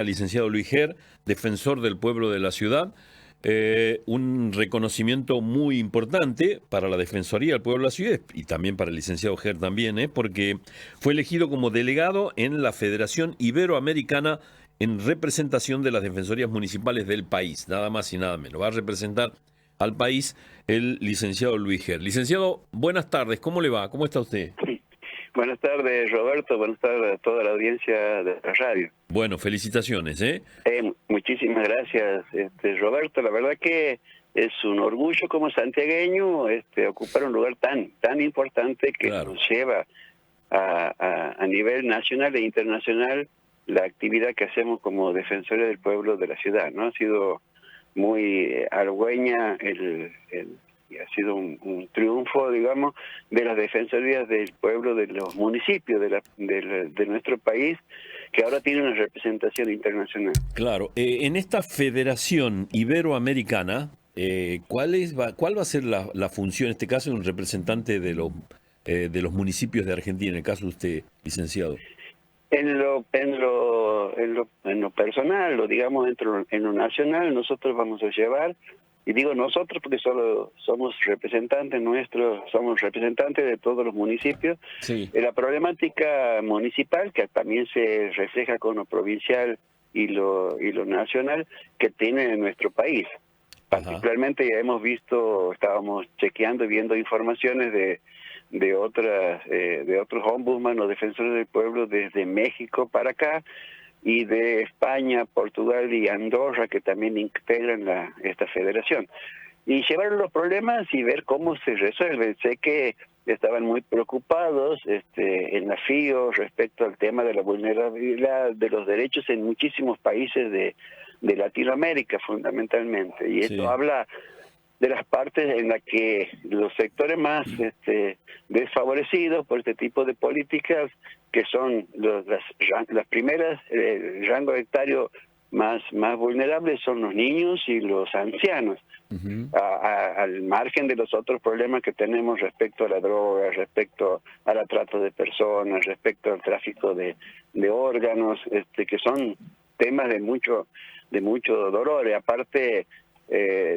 al licenciado Luis Ger, defensor del pueblo de la ciudad. Un reconocimiento muy importante para la Defensoría del Pueblo de la Ciudad y también para el licenciado Ger también, porque fue elegido como delegado en la Federación Iberoamericana en representación de las defensorías municipales del país, nada más y nada menos. Va a representar al país el licenciado Luis Ger. Licenciado, buenas tardes, ¿cómo le va? ¿Cómo está usted? Buenas tardes, Roberto. Buenas tardes a toda la audiencia de la radio. Bueno, felicitaciones, ¿eh? Muchísimas gracias, Roberto. La verdad que es un orgullo como santiagueño ocupar un lugar tan importante que Claro. nos lleva a nivel nacional e internacional la actividad que hacemos como defensores del pueblo de la ciudad, ¿no? Ha sido muy halagüeña y ha sido un triunfo, digamos, de las defensorías del pueblo, de los municipios de nuestro país, que ahora tiene una representación internacional. Claro, en esta Federación Iberoamericana, ¿cuál va a ser la función, en este caso, de un representante de los municipios de Argentina, en el caso de usted, licenciado? En lo personal, lo digamos en lo nacional, nosotros vamos a llevar, y digo nosotros porque solo somos representantes nuestros, somos representantes de todos los municipios, Sí. La problemática municipal, que también se refleja con lo provincial y lo nacional, que tiene nuestro país. Particularmente ya hemos visto, estábamos chequeando y viendo informaciones de otros ombudsman o defensores del pueblo desde México para acá, y de España, Portugal y Andorra, que también integran esta federación. Y llevar los problemas y ver cómo se resuelven. Sé que estaban muy preocupados en la FIO respecto al tema de la vulnerabilidad de los derechos en muchísimos países de Latinoamérica, fundamentalmente. Y esto habla de las partes en las que los sectores más desfavorecidos por este tipo de políticas, que son las primeras, el rango etario más vulnerable son los niños y los ancianos, al margen de los otros problemas que tenemos respecto a la droga, respecto a la trata de personas, respecto al tráfico de órganos, que son temas de mucho dolor. Y aparte,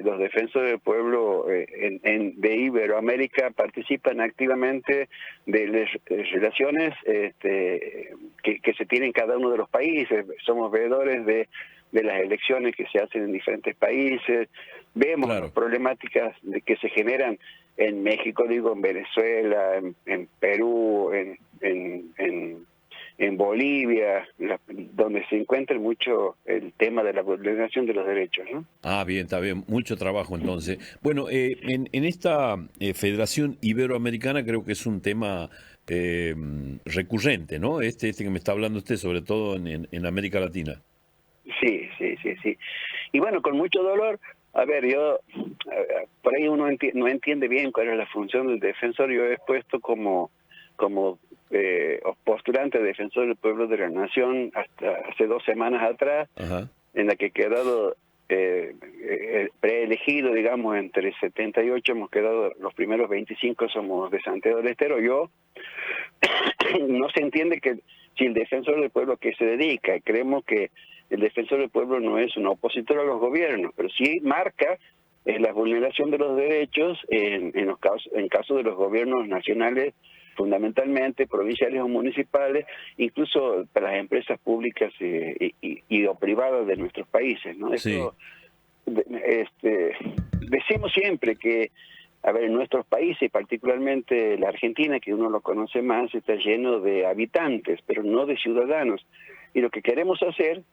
los defensores del pueblo de Iberoamérica participan activamente de las relaciones que se tienen en cada uno de los países. Somos veedores de las elecciones que se hacen en diferentes países, vemos las problemáticas que se generan en México, en Venezuela, en Perú, en Bolivia, donde se encuentra mucho el tema de la vulneración de los derechos, ¿no? Bien, está bien, mucho trabajo entonces. Bueno, en esta Federación Iberoamericana creo que es un tema recurrente, ¿no? Este que me está hablando usted, sobre todo en América Latina. Sí. Y bueno, con mucho dolor, a ver, por ahí uno no entiende bien cuál es la función del defensor. Yo he expuesto como postulante defensor del pueblo de la nación hasta hace 2 semanas atrás, en la que he quedado preelegido, digamos, entre 78, hemos quedado los primeros 25, somos de Santiago del Estero. Yo no se entiende que si el defensor del pueblo que se dedica, creemos que el defensor del pueblo no es un opositor a los gobiernos, pero sí marca la vulneración de los derechos en caso de los gobiernos nacionales, fundamentalmente provinciales o municipales, incluso para las empresas públicas y o privadas de nuestros países, ¿no? Sí. Decimos siempre que, a ver, en nuestros países, particularmente la Argentina, que uno lo conoce más, está lleno de habitantes, pero no de ciudadanos. Y lo que queremos hacer,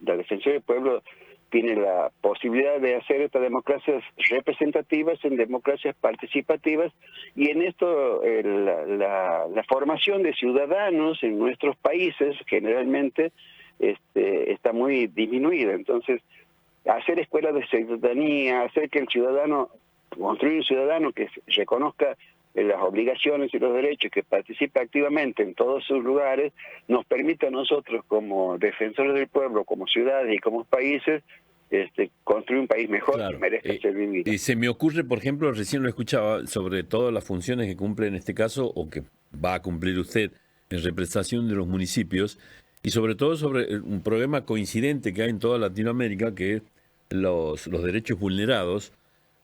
la Defensoría del Pueblo tiene la posibilidad de hacer estas democracias representativas en democracias participativas, y en esto la formación de ciudadanos en nuestros países generalmente está muy disminuida. Entonces, hacer escuelas de ciudadanía, hacer que construir un ciudadano que reconozca las obligaciones y los derechos, que participe activamente en todos sus lugares, nos permite a nosotros como defensores del pueblo, como ciudades y como países, construir un país mejor que merezca ser vivido. Y se me ocurre, por ejemplo, recién lo escuchaba, sobre todas las funciones que cumple en este caso, o que va a cumplir usted en representación de los municipios, y sobre todo sobre un problema coincidente que hay en toda Latinoamérica, que es los derechos vulnerados.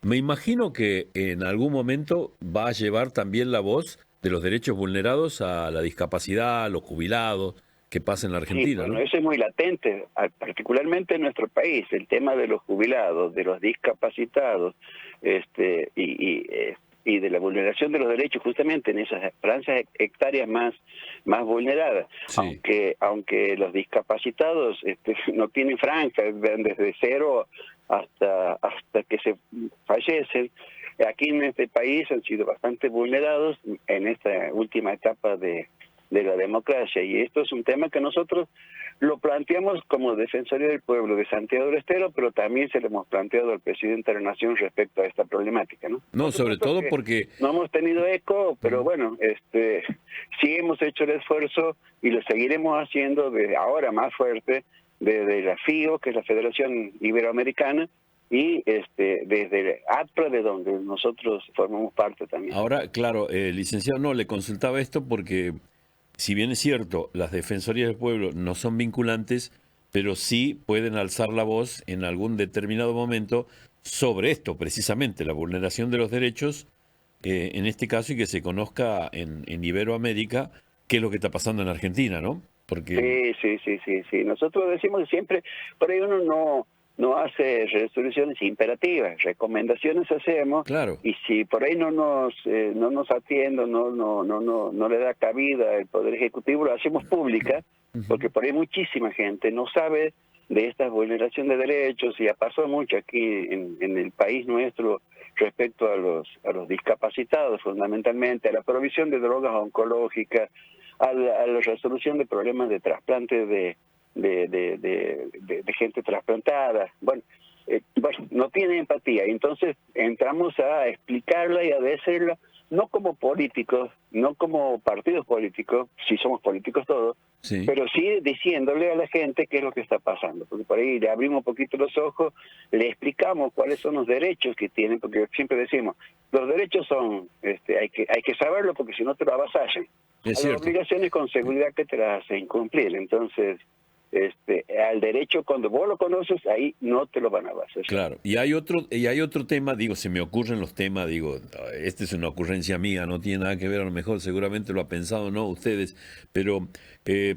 Me imagino que en algún momento va a llevar también la voz de los derechos vulnerados a la discapacidad, a los jubilados, que pasa en la Sí, Argentina, bueno, ¿no? eso es muy latente, particularmente en nuestro país, el tema de los jubilados, de los discapacitados, y de la vulneración de los derechos justamente en esas franjas hectáreas más vulneradas. Sí. Aunque los discapacitados no tienen franjas, van desde cero hasta que se fallecen. Aquí en este país han sido bastante vulnerados en esta última etapa de la democracia, y esto es un tema que nosotros lo planteamos como Defensoría del Pueblo de Santiago del Estero, pero también se lo hemos planteado al presidente de la Nación respecto a esta problemática, ¿no? No, Por sobre supuesto todo que porque... no hemos tenido eco, pero bueno, sí hemos hecho el esfuerzo y lo seguiremos haciendo de ahora más fuerte desde la FIO, que es la Federación Iberoamericana, y desde APRA, de donde nosotros formamos parte también. Ahora, claro, licenciado, no, le consultaba esto porque, si bien es cierto, las defensorías del pueblo no son vinculantes, pero sí pueden alzar la voz en algún determinado momento sobre esto, precisamente, la vulneración de los derechos, en este caso, y que se conozca en Iberoamérica qué es lo que está pasando en Argentina, ¿no? Porque... Sí. Nosotros decimos siempre, por ahí uno no hace resoluciones imperativas, recomendaciones hacemos, Claro. y si por ahí no nos atiende, no le da cabida el Poder Ejecutivo, lo hacemos pública, porque por ahí muchísima gente no sabe de esta vulneración de derechos, y ha pasado mucho aquí en el país nuestro respecto a los discapacitados, fundamentalmente, a la provisión de drogas oncológicas, a la resolución de problemas de trasplante de gente trasplantada. Bueno, no tiene empatía, entonces entramos a explicarla y a decirla, no como políticos, no como partidos políticos, si somos políticos todos, Sí. pero sí diciéndole a la gente qué es lo que está pasando, porque por ahí le abrimos un poquito los ojos, le explicamos cuáles son los derechos que tienen, porque siempre decimos, los derechos son, hay que saberlo, porque si no te lo avasallan. Es Las cierto. obligaciones con seguridad que te las hacen cumplir, entonces al derecho, cuando vos lo conoces, ahí no te lo van a avasallar. Claro, y hay otro tema, digo, se me ocurren los temas, digo, esta es una ocurrencia mía, no tiene nada que ver, a lo mejor seguramente lo ha pensado, no ustedes, pero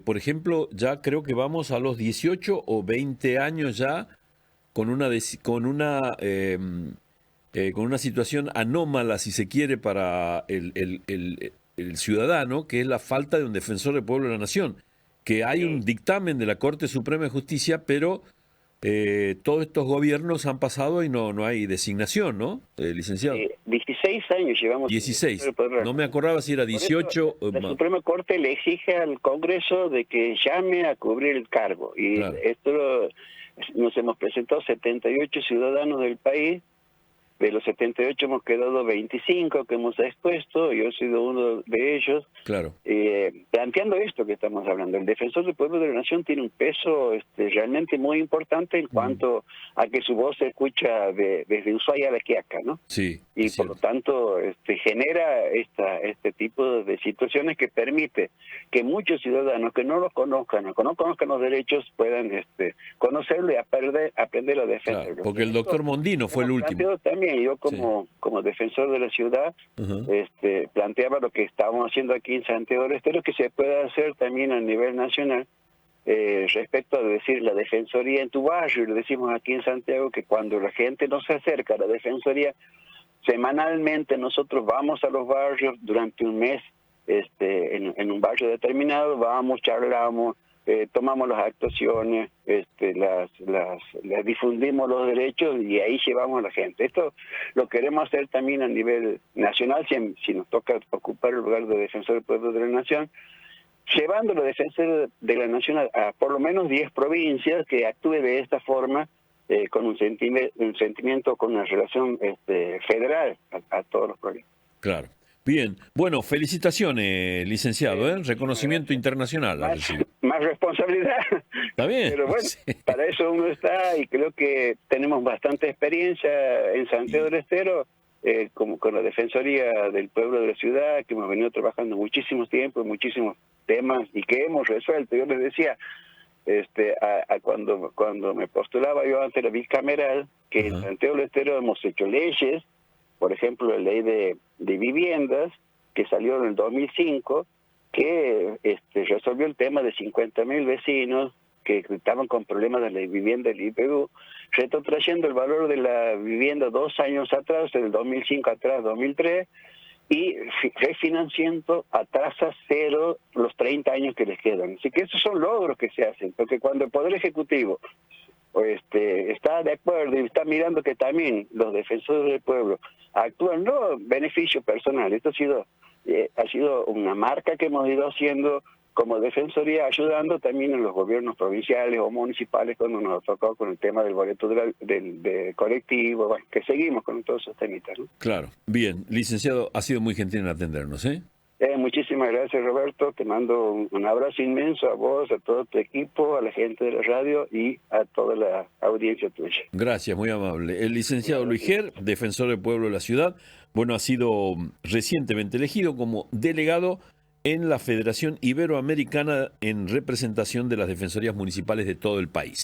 por ejemplo, ya creo que vamos a los 18 o 20 años ya con una situación anómala, si se quiere, para el ciudadano, que es la falta de un defensor del pueblo de la nación, que hay un dictamen de la Corte Suprema de Justicia, pero todos estos gobiernos han pasado y no hay designación, ¿no, licenciado? 16 años llevamos. 16. No me acordaba si era 18 o la más. Suprema Corte le exige al Congreso de que llame a cubrir el cargo. Y Claro. esto nos hemos presentado 78 ciudadanos del país. De los 78 hemos quedado 25 que hemos expuesto, yo he sido uno de ellos, Claro. planteando esto que estamos hablando. El defensor del pueblo de la nación tiene un peso realmente muy importante en cuanto a que su voz se escucha desde Ushuaia a La Quiaca, ¿no? Sí. Y es por lo cierto. tanto genera este tipo de situaciones que permite que muchos ciudadanos que no los conozcan o que no conozcan los derechos puedan conocerlo y aprender a defenderlo. Claro, porque el doctor Mondino fue el Hemos último. planteado también, yo como defensor de la ciudad, Ujú. planteaba lo que estábamos haciendo aquí en Santiago del Estero, que se pueda hacer también a nivel nacional, respecto a decir la defensoría en tu barrio. Le decimos aquí en Santiago que cuando la gente no se acerca a la defensoría, semanalmente nosotros vamos a los barrios durante un mes, en un barrio determinado, vamos, charlamos, tomamos las actuaciones, las difundimos los derechos, y ahí llevamos a la gente. Esto lo queremos hacer también a nivel nacional, si nos toca ocupar el lugar de defensor del pueblo de la nación, llevando la defensa de la nación a por lo menos 10 provincias, que actúe de esta forma, con un sentimiento, con una relación federal a todos los problemas. Claro. Bien. Bueno, felicitaciones, licenciado, reconocimiento internacional. Más responsabilidad. Está bien. Pero bueno, Sí. para eso uno está, y creo que tenemos bastante experiencia en Santiago del Estero. como con la Defensoría del Pueblo de la Ciudad, que hemos venido trabajando muchísimo tiempo, muchísimos temas y que hemos resuelto. Yo les decía, cuando me postulaba yo ante la bicameral, que en Santiago del Estero hemos hecho leyes, por ejemplo, la ley de viviendas, que salió en el 2005, que resolvió el tema de 50.000 vecinos que estaban con problemas de la vivienda del IPU, retrotrayendo el valor de la vivienda 2 años atrás, del 2005 atrás, 2003, y refinanciando a tasa cero los 30 años que les quedan. Así que esos son logros que se hacen, porque cuando el Poder Ejecutivo está de acuerdo y está mirando que también los defensores del pueblo actúan no en beneficio personal, esto ha sido una marca que hemos ido haciendo como defensoría, ayudando también en los gobiernos provinciales o municipales cuando nos tocó con el tema del boleto del colectivo, bueno, que seguimos con todos esos temitas, ¿no? Claro. Bien, licenciado, ha sido muy gentil en atendernos, ¿eh? Muchísimas gracias, Roberto. Te mando un abrazo inmenso a vos, a todo tu equipo, a la gente de la radio y a toda la audiencia tuya. Gracias, muy amable. El licenciado Luis Ger, defensor del pueblo de la ciudad, bueno, ha sido recientemente elegido como delegado en la Federación Iberoamericana en representación de las defensorías municipales de todo el país.